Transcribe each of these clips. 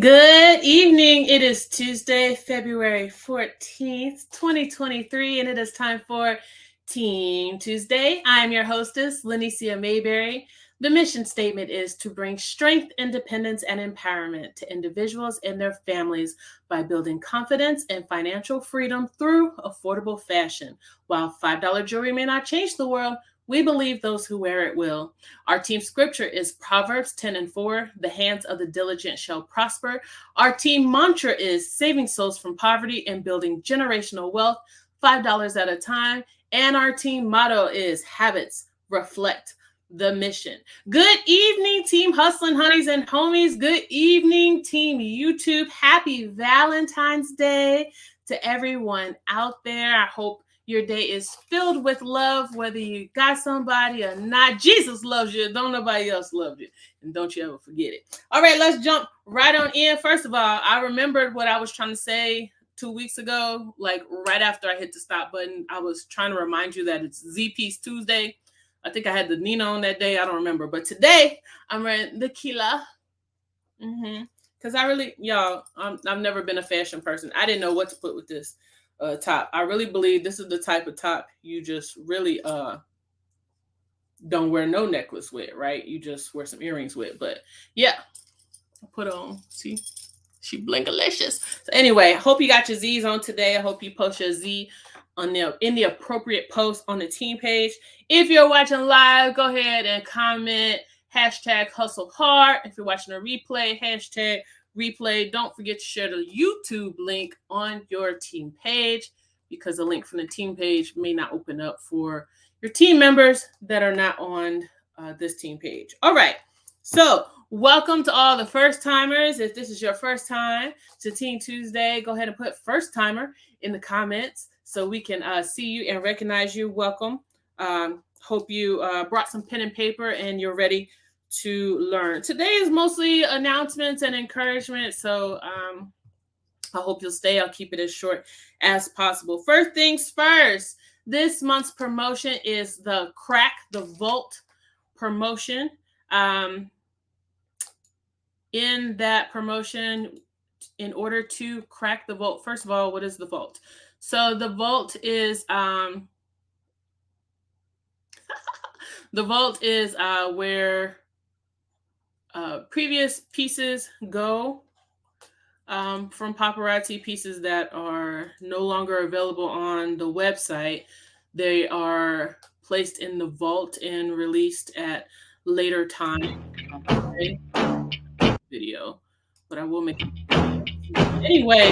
Good evening. It is Tuesday, February 14th, 2023, and it is time for Team Tuesday. I am your hostess, Lenicia Mayberry. The mission statement is to bring strength, independence, and empowerment to individuals and their families by building confidence and financial freedom through affordable fashion. While $5 jewelry may not change the world, we believe those who wear it will. Our team scripture is Proverbs 10:4. The hands of the diligent shall prosper. Our team mantra is saving souls from poverty and building generational wealth, $5 at a time. And our team motto is habits reflect the mission. Good evening, Team Hustling Honeys and Homies. Good evening, Team YouTube. Happy Valentine's Day to everyone out there. I hope your day is filled with love, whether you got somebody or not. Jesus loves you. Don't nobody else love you. And don't you ever forget it. All right, let's jump right on in. First of all, I remembered what I was trying to say 2 weeks ago, like right after I hit the stop button. I was trying to remind you that it's Z-Piece Tuesday. I think I had the Nina on that day. I don't remember. But today, I'm wearing the Kila. Because I really, y'all, I've never been a fashion person. I didn't know what to put with this top. I really believe this is the type of top you just really don't wear no necklace with, right? You just wear some earrings with. But yeah, I put on, see, she blinkalicious. So anyway, I hope you got your Z's on today. I hope you post your Z on in the appropriate post on the team page. If you're watching live, go ahead and comment #HustleHard. If you're watching a replay, #replay. Don't forget to share the YouTube link on your team page, because the link from the team page may not open up for your team members that are not on this team page. All right. So welcome to all the first timers. If this is your first time to Team Tuesday, go ahead and put first timer in the comments so we can see you and recognize you. Welcome. Hope you brought some pen and paper and you're ready to learn. Today is mostly announcements and encouragement, so I hope you'll stay. I'll keep it as short as possible. First things first, this month's promotion is the Crack the Vault promotion. In that promotion, in order to crack the vault, first of all, what is the vault? So the vault is where previous pieces go from paparazzi, pieces that are no longer available on the website. They are placed in the vault and released at later time. Okay. Video, but I will make it anyway.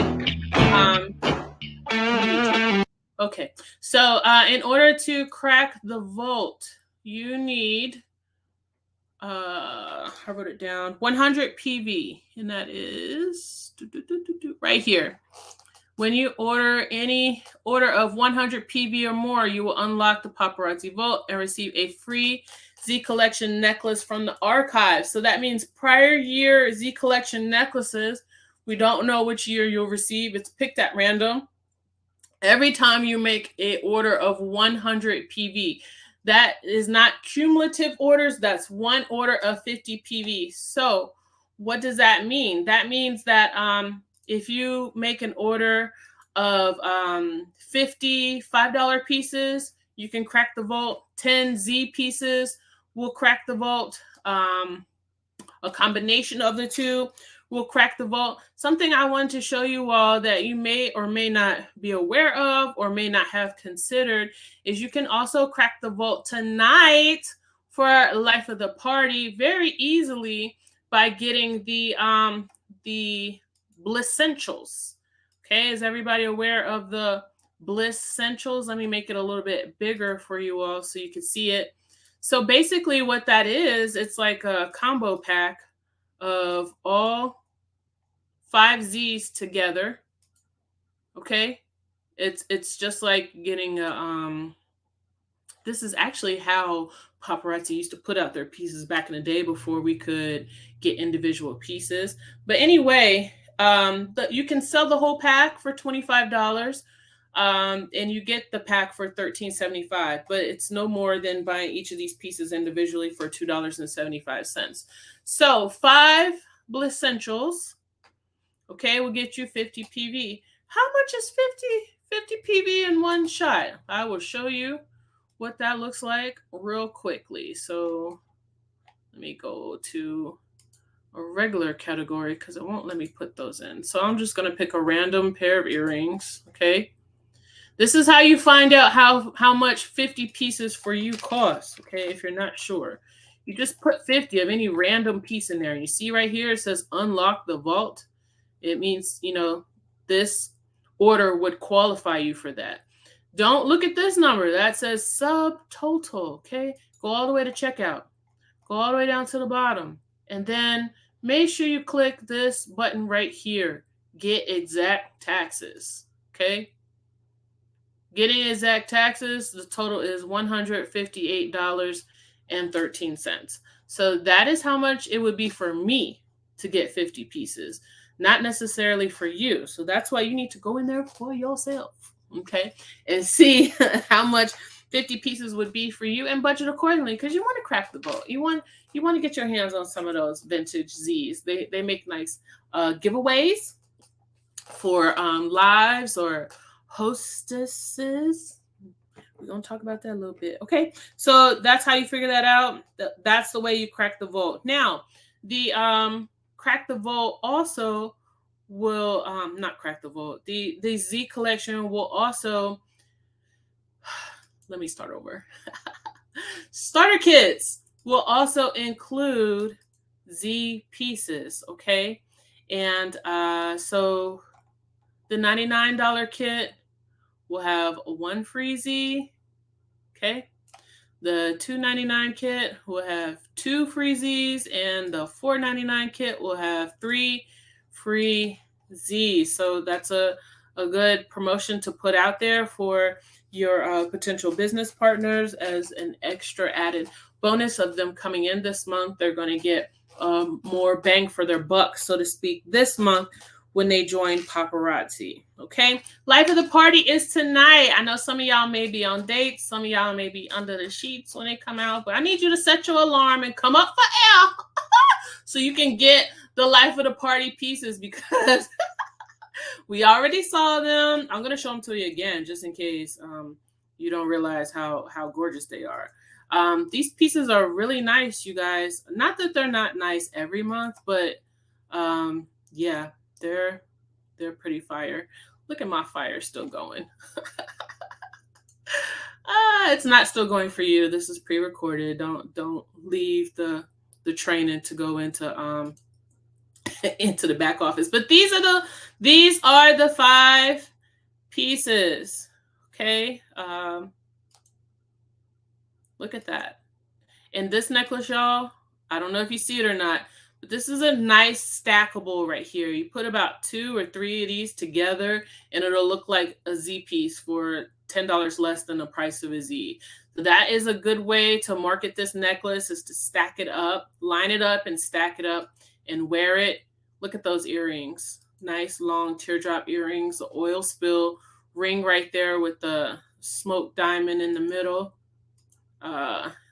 Okay, so in order to crack the vault, you need I wrote it down, 100 PV, and that is right here. When you order any order of 100 PV or more, you will unlock the Paparazzi Vault and receive a free Z Collection necklace from the archive. So that means prior year Z Collection necklaces, we don't know which year you'll receive. It's picked at random. Every time you make an order of 100 PV, that is not cumulative orders. That's one order of 50 PV. So what does that mean? That means that if you make an order of 50 $5 pieces, you can crack the vault. 10 Z pieces will crack the vault. A combination of the two will crack the vault. Something I wanted to show you all that you may or may not be aware of or may not have considered is you can also crack the vault tonight for Life of the Party very easily by getting the Blissentials. Okay, is everybody aware of the Blissentials? Let me make it a little bit bigger for you all so you can see it. So basically what that is, it's like a combo pack of all 5 Z's together. Okay, it's just like getting a this is actually how paparazzi used to put out their pieces back in the day before we could get individual pieces. But anyway, you can sell the whole pack for $25. And you get the pack for $13.75, but it's no more than buying each of these pieces individually for $2.75. So 5 Blissentials Okay, we'll get you 50 PV. How much is 50 PV in one shot? I will show you what that looks like real quickly. So let me go to a regular category because it won't let me put those in. So I'm just going to pick a random pair of earrings. Okay. This is how you find out how much 50 pieces for you costs. Okay. If you're not sure, you just put 50 of any random piece in there. You see right here, it says unlock the vault. It means, this order would qualify you for that. Don't look at this number that says subtotal. Okay. Go all the way to checkout. Go all the way down to the bottom. And then make sure you click this button right here. Get exact taxes. Okay. Getting exact taxes, the total is $158.13. So that is how much it would be for me to get 50 pieces, not necessarily for you. So that's why you need to go in there for yourself, okay, and see how much 50 pieces would be for you and budget accordingly, because you want to crack the boat. You want to get your hands on some of those vintage Z's. They make nice giveaways for lives or hostesses. We're going to talk about that a little bit. Okay, so that's how you figure that out. That's the way you crack the vault. Now, the crack the vault also will not crack the vault. The Z collection will also let me start over. Starter kits will also include Z pieces, okay? And so the $99 kit will have one free Z, okay? The $2.99 kit will have 2 free Z's, and the $4.99 kit will have 3 free Z's. So that's a good promotion to put out there for your potential business partners as an extra added bonus of them coming in this month. They're going to get more bang for their buck, so to speak, this month when they join Paparazzi. Okay, life of the party is tonight. I know some of y'all may be on dates, some of y'all may be under the sheets when they come out, but I need you to set your alarm and come up for air so you can get the life of the party pieces, because we already saw them. I'm going to show them to you again just in case you don't realize how gorgeous they are. These pieces are really nice, you guys. Not that they're not nice every month, but yeah, they're pretty fire. Look at my fire still going. It's not still going for you. This is pre-recorded. Don't leave the training to go into into the back office. But these are the 5 pieces. Okay. Look at that. And this necklace, y'all, I don't know if you see it or not, but this is a nice stackable right here. You put about 2 or 3 of these together and it'll look like a Z piece for $10 less than the price of a Z. So that is a good way to market this necklace, is to stack it up, line it up and stack it up and wear it. Look at those earrings. Nice long teardrop earrings, the oil spill ring right there with the smoked diamond in the middle.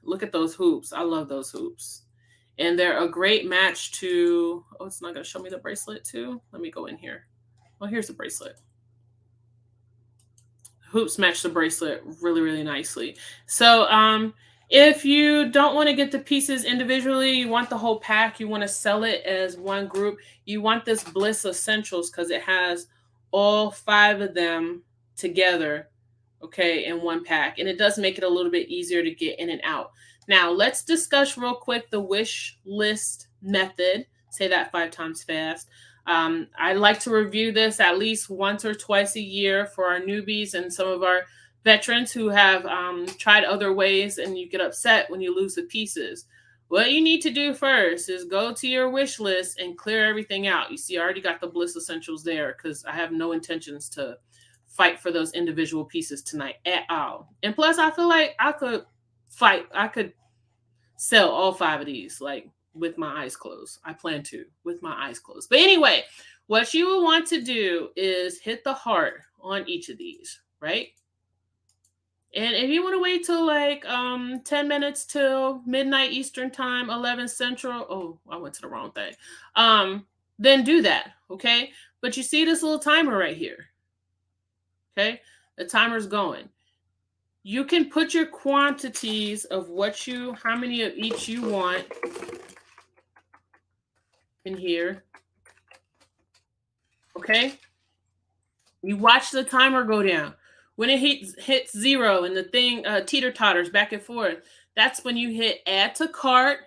Look at those hoops. I love those hoops. And they're a great match to, oh, it's not going to show me the bracelet too. Let me go in here. Well, here's the bracelet. Hoops match the bracelet really, really nicely. So if you don't want to get the pieces individually, you want the whole pack, you want to sell it as one group, you want this Bliss Essentials because it has all 5 of them together, okay, in one pack. And it does make it a little bit easier to get in and out. Now, let's discuss real quick the wish list method. Say that 5 times fast. I like to review this at least once or twice a year for our newbies and some of our veterans who have tried other ways and you get upset when you lose the pieces. What you need to do first is go to your wish list and clear everything out. You see, I already got the Bliss Essentials there because I have no intentions to fight for those individual pieces tonight at all. And plus, I feel like I could sell all 5 of these, like, with my eyes closed. I plan to, with my eyes closed. But anyway, what you will want to do is hit the heart on each of these, right? And if you want to wait till like 10 minutes till midnight Eastern time, 11 Central, oh, I went to the wrong thing. Then do that, okay? But you see this little timer right here. Okay, the timer's going. You can put your quantities of how many of each you want in here. Okay, you watch the timer go down. When it hits 0 and the thing teeter totters back and forth, that's when you hit add to cart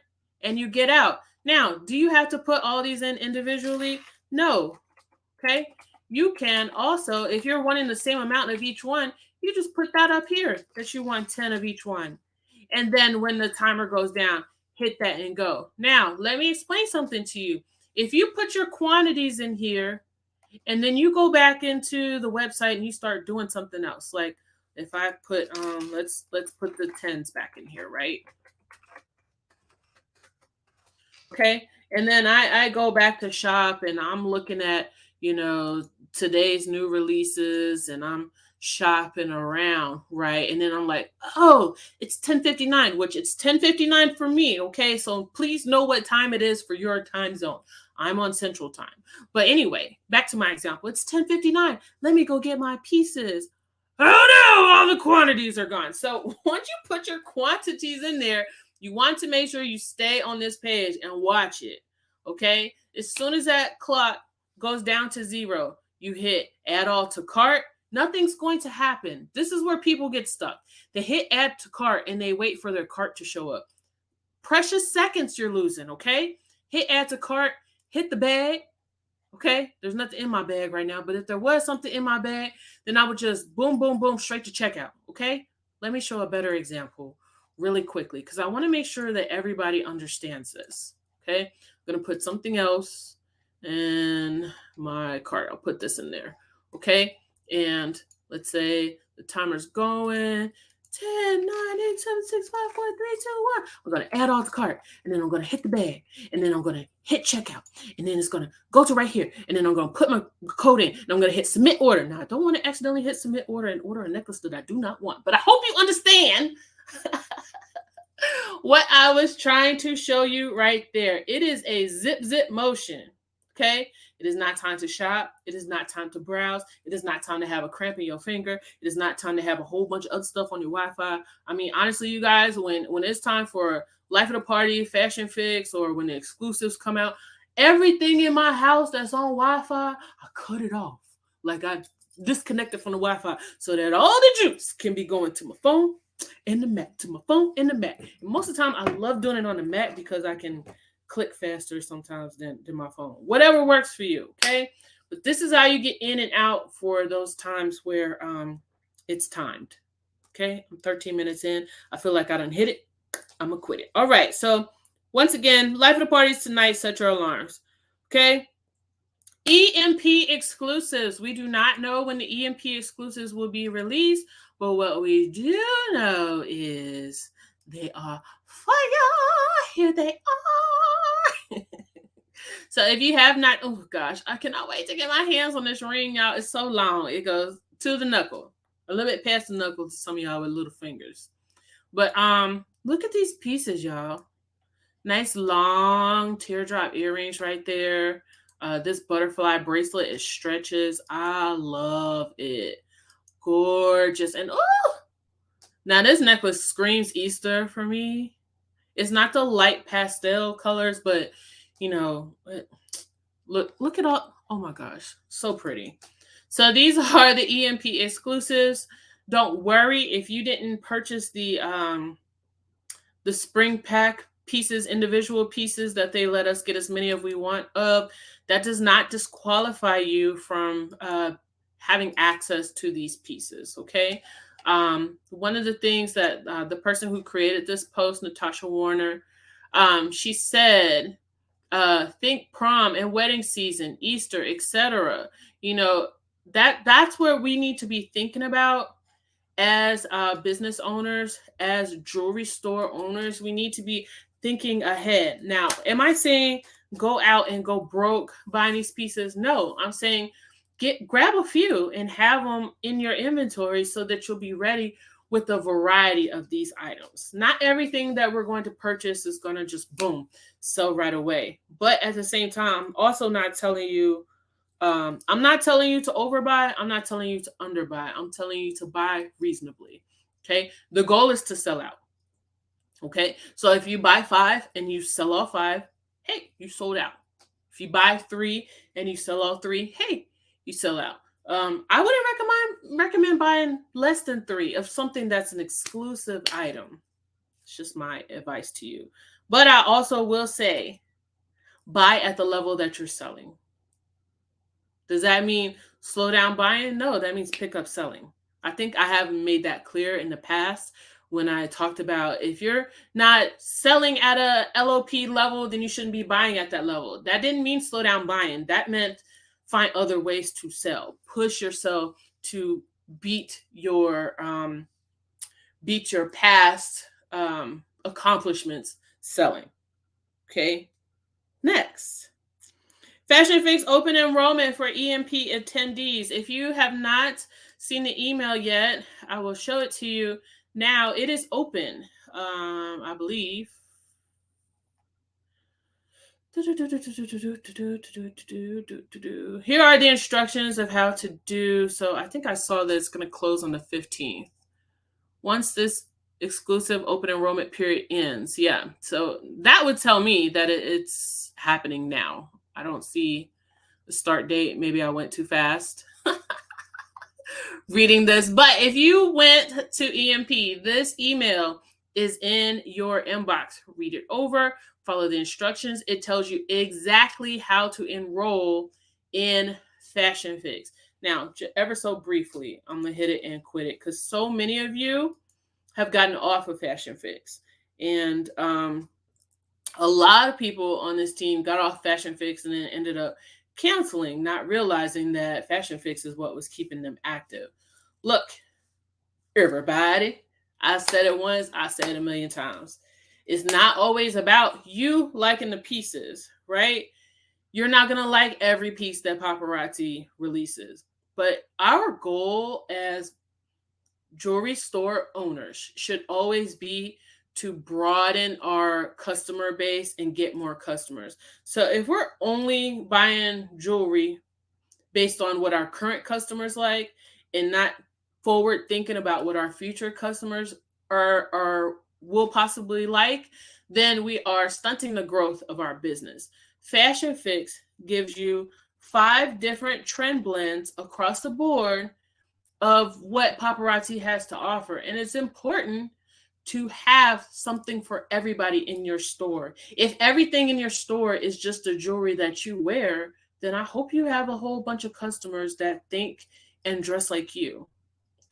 and you get out. Now, do you have to put all these in individually? No. Okay. You can also, if you're wanting the same amount of each one, you just put that up here that you want 10 of each one. And then when the timer goes down, hit that and go. Now, let me explain something to you. If you put your quantities in here and then you go back into the website and you start doing something else, like if I put let's put the 10s back in here, right? Okay. And then I go back to shop and I'm looking at, today's new releases and I'm shopping around, right? And then I'm like, oh, it's 10:59, which it's 10:59 for me. Okay. So please know what time it is for your time zone. I'm on Central Time. But anyway, back to my example. It's 10:59. Let me go get my pieces. Oh no, all the quantities are gone. So once you put your quantities in there, you want to make sure you stay on this page and watch it. Okay. As soon as that clock goes down to 0, you hit add all to cart. Nothing's going to happen. This is where people get stuck. They hit add to cart and they wait for their cart to show up. Precious seconds you're losing. Okay. Hit add to cart, hit the bag. Okay. There's nothing in my bag right now, but if there was something in my bag, then I would just boom, boom, boom, straight to checkout. Okay. Let me show a better example really quickly because I want to make sure that everybody understands this. Okay. I'm going to put something else in my cart. I'll put this in there. Okay. And let's say the timer's going 10, 9, 8, 7, 6, 5, 4, 3, 2, 1. I'm going to add all the cart and then I'm going to hit the bag and then I'm going to hit checkout and then it's going to go to right here and then I'm going to put my code in and I'm going to hit submit order. Now, I don't want to accidentally hit submit order and order a necklace that I do not want, but I hope you understand what I was trying to show you right there. It is a zip motion. Okay. It is not time to shop. It is not time to browse. It is not time to have a cramp in your finger. It is not time to have a whole bunch of other stuff on your Wi-Fi. I mean, honestly, you guys, when it's time for Life of the Party, Fashion Fix, or when the exclusives come out, everything in my house that's on Wi-Fi, I cut it off. Like I disconnected from the Wi-Fi so that all the juice can be going to my phone and the Mac, to my phone and the Mac. And most of the time, I love doing it on the Mac because I can click faster sometimes than my phone. Whatever works for you, okay? But this is how you get in and out for those times where it's timed, okay? I'm 13 minutes in. I feel like I done hit it. I'm going to quit it. All right, so once again, Life of the Parties tonight, set your alarms, okay? EMP exclusives. We do not know when the EMP exclusives will be released, but what we do know is they are fire. Here they are. So if you have not, oh gosh, I cannot wait to get my hands on this ring, y'all. It's so long. It goes to the knuckle, a little bit past the knuckle to some of y'all with little fingers. But look at these pieces, y'all. Nice long teardrop earrings right there. This butterfly bracelet, it stretches. I love it. Gorgeous. And oh, now this necklace screams Easter for me. It's not the light pastel colors, but look at all. Oh my gosh, so pretty. So these are the EMP exclusives. Don't worry if you didn't purchase the spring pack pieces, individual pieces that they let us get as many as we want of. That does not disqualify you from having access to these pieces, okay? One of the things that the person who created this post, Natasha Warner, she said, think prom and wedding season, Easter, etc. That's where we need to be thinking about as business owners, as jewelry store owners. We need to be thinking ahead. Now, am I saying go out and go broke buying these pieces? No, I'm saying grab a few and have them in your inventory so that you'll be ready with a variety of these items. Not everything that we're going to purchase is going to just boom, sell right away. But at the same time, I'm also not telling you I'm not telling you to overbuy. I'm not telling you to underbuy. I'm telling you to buy reasonably. Okay. The goal is to sell out. Okay. So if you buy 5 and you sell all 5, hey, you sold out. If you buy 3 and you sell all 3, hey, you sell out. I wouldn't recommend buying less than 3 of something that's an exclusive item. It's just my advice to you. But I also will say, buy at the level that you're selling. Does that mean slow down buying? No, that means pick up selling. I think I have made that clear in the past when I talked about if you're not selling at a LOP level, then you shouldn't be buying at that level. That didn't mean slow down buying. That meant find other ways to sell. Push yourself to beat your past accomplishments selling. Okay. Next. Fashion Fix open enrollment for EMP attendees. If you have not seen the email yet, I will show it to you now. It is open, I believe. Here are the instructions of how to do. So I think I saw that it's going to close on the 15th. Once this exclusive open enrollment period ends. Yeah. So that would tell me that it's happening now. I don't see the start date. Maybe I went too fast reading this. But if you went to EMP, this email is in your inbox. Read it over, follow the instructions. It tells you exactly how to enroll in Fashion Fix. Now, ever so briefly, I'm going to hit it and quit it because so many of you have gotten off of Fashion Fix. And a lot of people on this team got off Fashion Fix and then ended up canceling, not realizing that Fashion Fix is what was keeping them active. Look, everybody, I said it once, I said it a million times. It's not always about you liking the pieces, right? You're not going to like every piece that Paparazzi releases. But our goal as jewelry store owners should always be to broaden our customer base and get more customers. So if we're only buying jewelry based on what our current customers like and not forward thinking about what our future customers are will possibly like, then we are stunting the growth of our business. Fashion Fix gives you 5 different trend blends across the board of what Paparazzi has to offer. And it's important to have something for everybody in your store. If everything in your store is just the jewelry that you wear, then I hope you have a whole bunch of customers that think and dress like you.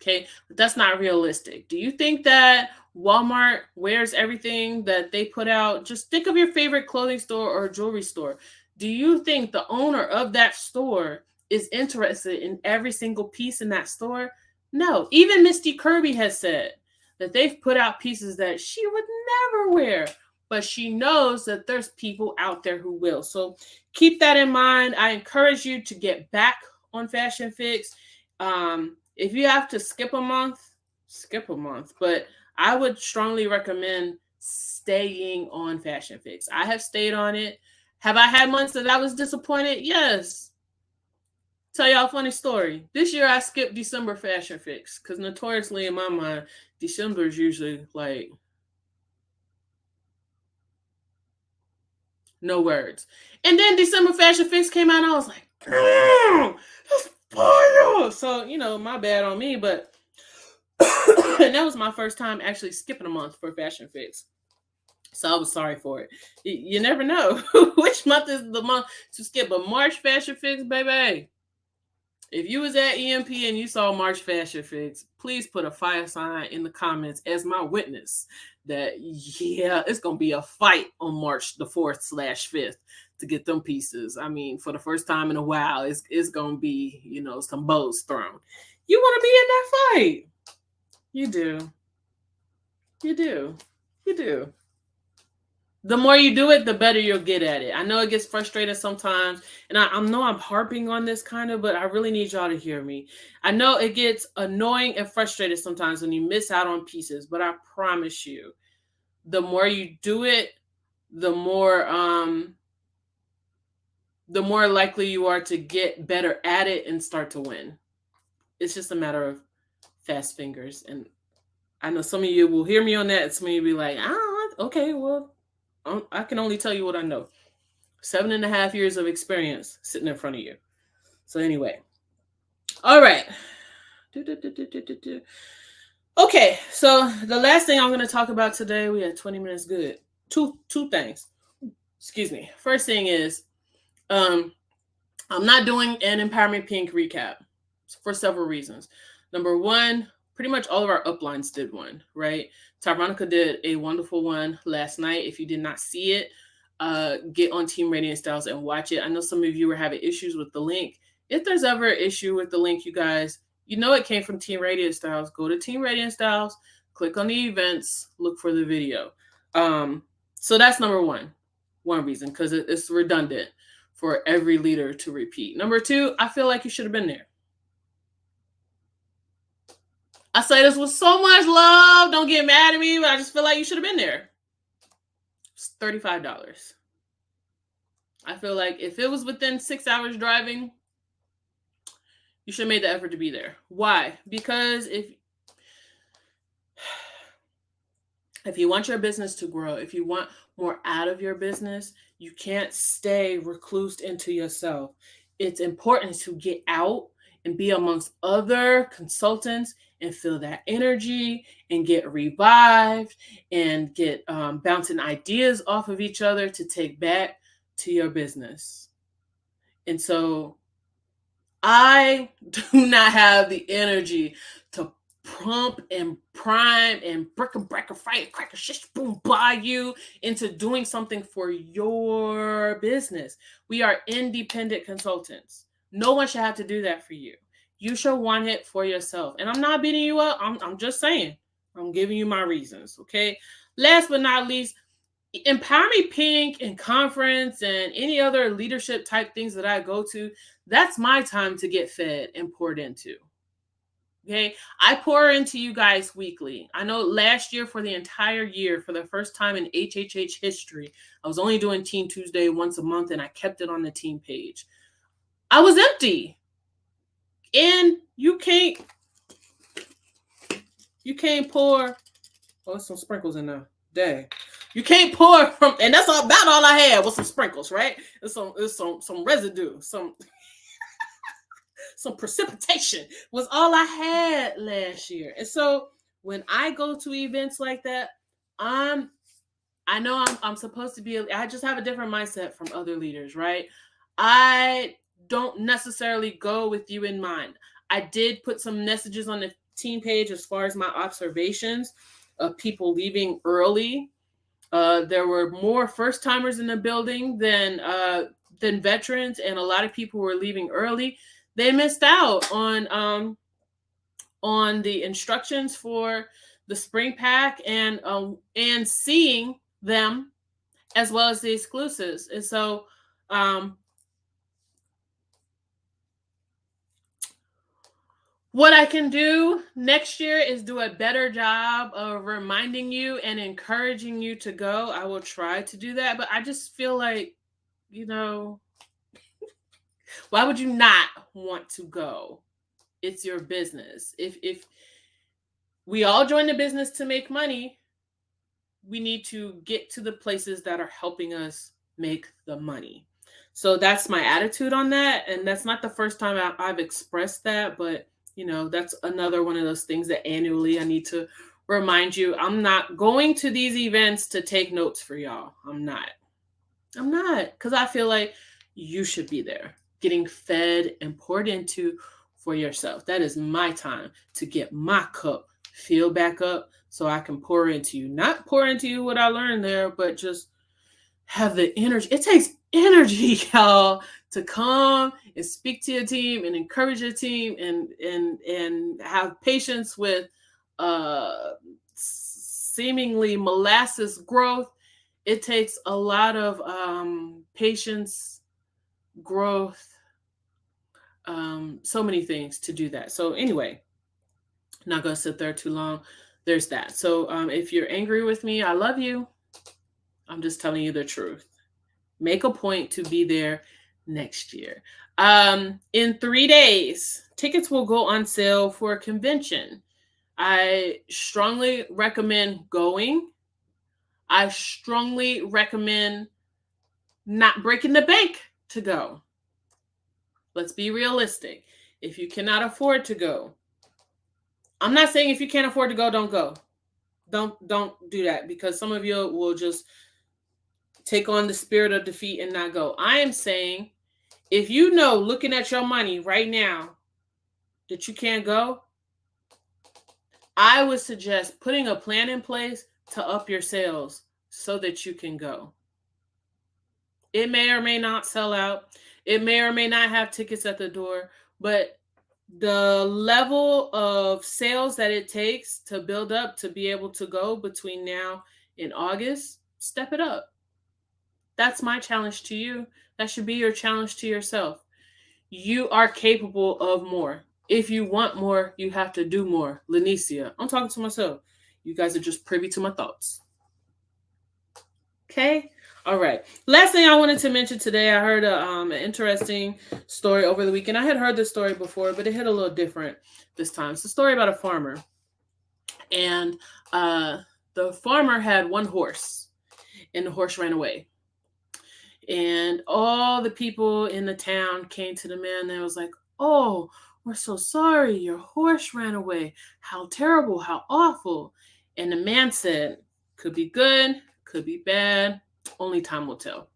Okay, but that's not realistic. Do you think that Walmart wears everything that they put out? Just think of your favorite clothing store or jewelry store. Do you think the owner of that store is interested in every single piece in that store? No. Even Misty Kirby has said that they've put out pieces that she would never wear, but she knows that there's people out there who will. So keep that in mind. I encourage you to get back on Fashion Fix. If you have to skip a month, skip a month. But I would strongly recommend staying on Fashion Fix. I have stayed on it. Have I had months that I was disappointed? Yes. Tell y'all a funny story. This year I skipped December Fashion Fix because notoriously in my mind, December is usually like no words. And then December Fashion Fix came out and I was like, that's fire. So, my bad on me, but and that was my first time actually skipping a month for Fashion Fix. So I was sorry for it. You never know which month is the month to skip. But March Fashion Fix, baby. If you was at EMP and you saw March Fashion Fix, please put a fire sign in the comments as my witness that, yeah, it's going to be a fight on March the 4th/5th to get them pieces. I mean, for the first time in a while, it's going to be, some bows thrown. You want to be in that fight. You do. You do. You do. The more you do it, the better you'll get at it. I know it gets frustrating sometimes, and I know I'm harping on this kind of, but I really need y'all to hear me. I know it gets annoying and frustrated sometimes when you miss out on pieces, but I promise you, the more you do it, the more the more likely you are to get better at it and start to win. It's just a matter of fast fingers. And I know some of you will hear me on that. Some of you will be like, okay, well, I can only tell you what I know. 7.5 years of experience sitting in front of you. So anyway, all right. Okay, so the last thing I'm going to talk about today, we had 20 minutes good. Two things. Excuse me. First thing is, I'm not doing an Empowerment Pink recap for several reasons. Number one, pretty much all of our uplines did one, right? Tyronica did a wonderful one last night. If you did not see it, get on Team Radiant Styles and watch it. I know some of you were having issues with the link. If there's ever an issue with the link, you guys, you know it came from Team Radiant Styles. Go to Team Radiant Styles, click on the events, look for the video. So that's number one reason, because it's redundant for every leader to repeat. Number two, I feel like you should have been there. I say this with so much love. Don't get mad at me, but I just feel like you should have been there. It's $35. I feel like if it was within 6 hours driving, you should have made the effort to be there. Why? Because if you want your business to grow, if you want more out of your business, you can't stay reclused into yourself. It's important to get out and be amongst other consultants and feel that energy and get revived and get bouncing ideas off of each other to take back to your business. And so I do not have the energy to pump and prime and brick and break a fight, crack a shish boom by you into doing something for your business. We are independent consultants. No one should have to do that for you. You should want it for yourself. And I'm not beating you up. I'm just saying. I'm giving you my reasons, okay? Last but not least, Empowerment Pink and conference and any other leadership type things that I go to, that's my time to get fed and poured into. Okay, I pour into you guys weekly. I know last year, for the entire year, for the first time in HHH history, I was only doing Team Tuesday once a month, and I kept it on the team page. I was empty. And you can't pour. Oh, there's some sprinkles in there. Dang. You can't pour from, and that's about all I had was some sprinkles, right? It's some residue, some precipitation was all I had last year. And so when I go to events like that, I know I'm supposed to be, I just have a different mindset from other leaders, right? I don't necessarily go with you in mind. I did put some messages on the team page as far as my observations of people leaving early. There were more first timers in the building than veterans, and a lot of people were leaving early. They missed out on the instructions for the spring pack and seeing them, as well as the exclusives. And so what I can do next year is do a better job of reminding you and encouraging you to go. I will try to do that, but I just feel like, why would you not want to go? It's your business. If we all join the business to make money, we need to get to the places that are helping us make the money. So that's my attitude on that. And that's not the first time I've expressed that, but that's another one of those things that annually I need to remind you. I'm not going to these events to take notes for y'all. I'm not, because I feel like you should be there getting fed and poured into for yourself. That is my time to get my cup filled back up so I can pour into you. Not pour into you what I learned there, but just have the energy. It takes energy, y'all, to come and speak to your team and encourage your team and have patience with seemingly molasses growth. It takes a lot of patience, growth, so many things to do that. So anyway, not going to sit there too long. There's that. So if you're angry with me, I love you. I'm just telling you the truth. Make a point to be there next year. In 3 days, tickets will go on sale for a convention. I strongly recommend going. I strongly recommend not breaking the bank to go. Let's be realistic. If you cannot afford to go, I'm not saying if you can't afford to go, don't go. Don't do that, because some of you will just take on the spirit of defeat and not go. I am saying, if you know, looking at your money right now, that you can't go, I would suggest putting a plan in place to up your sales so that you can go. It may or may not sell out. It may or may not have tickets at the door, but the level of sales that it takes to build up to be able to go between now and August, step it up. That's my challenge to you. That should be your challenge to yourself. You are capable of more. If you want more, you have to do more. Lanicia, I'm talking to myself. You guys are just privy to my thoughts. Okay? All right. Last thing I wanted to mention today, I heard an interesting story over the weekend. I had heard this story before, but it hit a little different this time. It's a story about a farmer. And the farmer had one horse, and the horse ran away. And all the people in the town came to the man and was like, "Oh, we're so sorry. Your horse ran away. How terrible. How awful." And the man said, "Could be good, could be bad. Only time will tell."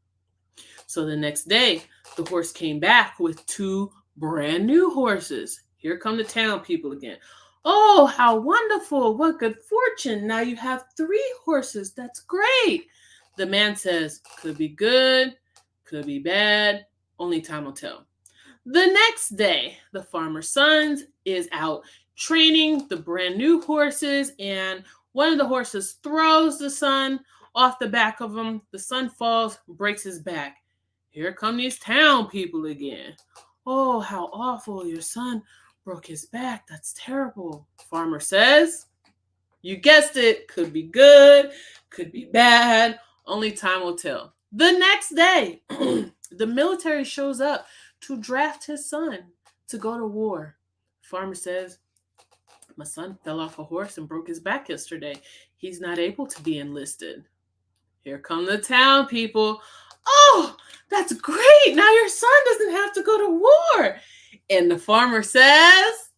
So the next day, the horse came back with 2 brand new horses. Here come the town people again. "Oh, how wonderful. What good fortune. Now you have 3 horses. That's great." The man says, "Could be good, could be bad. Only time will tell." The next day, the farmer's son is out training the brand new horses, and one of the horses throws the son off the back of him. The son falls, breaks his back. Here come these town people again. "Oh, how awful. Your son broke his back. That's terrible." Farmer says, "You guessed it. Could be good, could be bad. Only time will tell." The next day, the military shows up to draft his son to go to war. Farmer says, "My son fell off a horse and broke his back yesterday. He's not able to be enlisted." Here come the town people. "Oh, that's great. Now your son doesn't have to go to war." And the farmer says,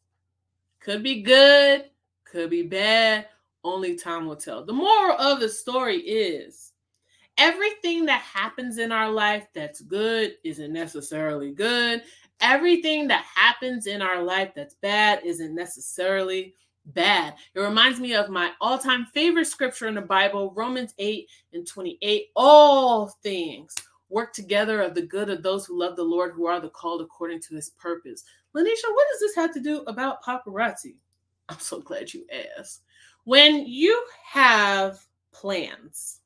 "Could be good, could be bad. Only time will tell." The moral of the story is, everything that happens in our life that's good isn't necessarily good. Everything that happens in our life that's bad isn't necessarily bad. It reminds me of my all-time favorite scripture in the Bible, Romans 8:28. All things work together of the good of those who love the Lord, who are the called according to his purpose. Lanisha, what does this have to do about paparazzi? I'm so glad you asked. When you have plans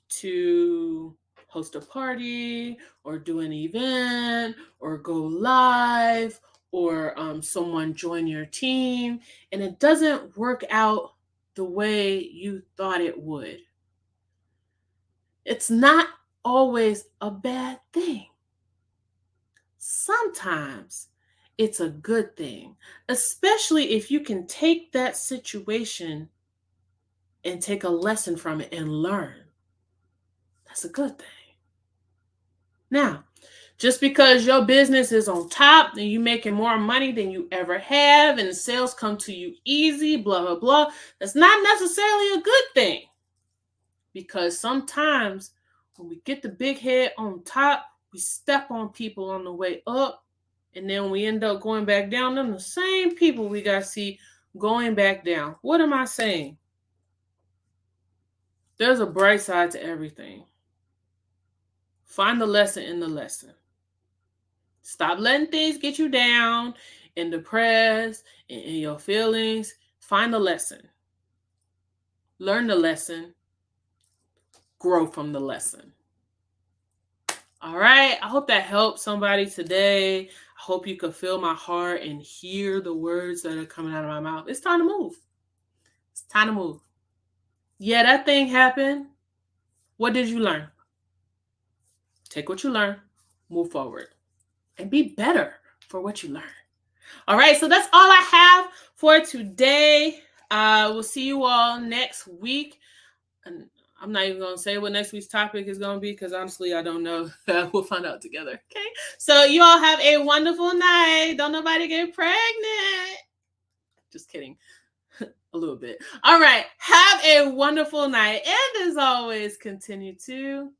to host a party or do an event or go live, or someone join your team, and it doesn't work out the way you thought it would, it's not always a bad thing. Sometimes it's a good thing, especially if you can take that situation and take a lesson from it and learn. That's a good thing. Now, just because your business is on top and you making more money than you ever have and sales come to you easy, blah, blah, blah, that's not necessarily a good thing. Because sometimes when we get the big head on top, we step on people on the way up, and then we end up going back down. Them the same people we got to see going back down. What am I saying? There's a bright side to everything. Find the lesson in the lesson. Stop letting things get you down and depressed and in your feelings. Find the lesson. Learn the lesson. Grow from the lesson. All right. I hope that helped somebody today. I hope you could feel my heart and hear the words that are coming out of my mouth. It's time to move. It's time to move. Yeah, that thing happened. What did you learn? Take what you learn, move forward, and be better for what you learn. All right, so that's all I have for today. We'll see you all next week. And I'm not even going to say what next week's topic is going to be because honestly, I don't know. We'll find out together. Okay. So you all have a wonderful night. Don't nobody get pregnant. Just kidding. A little bit. All right. Have a wonderful night. And as always, continue to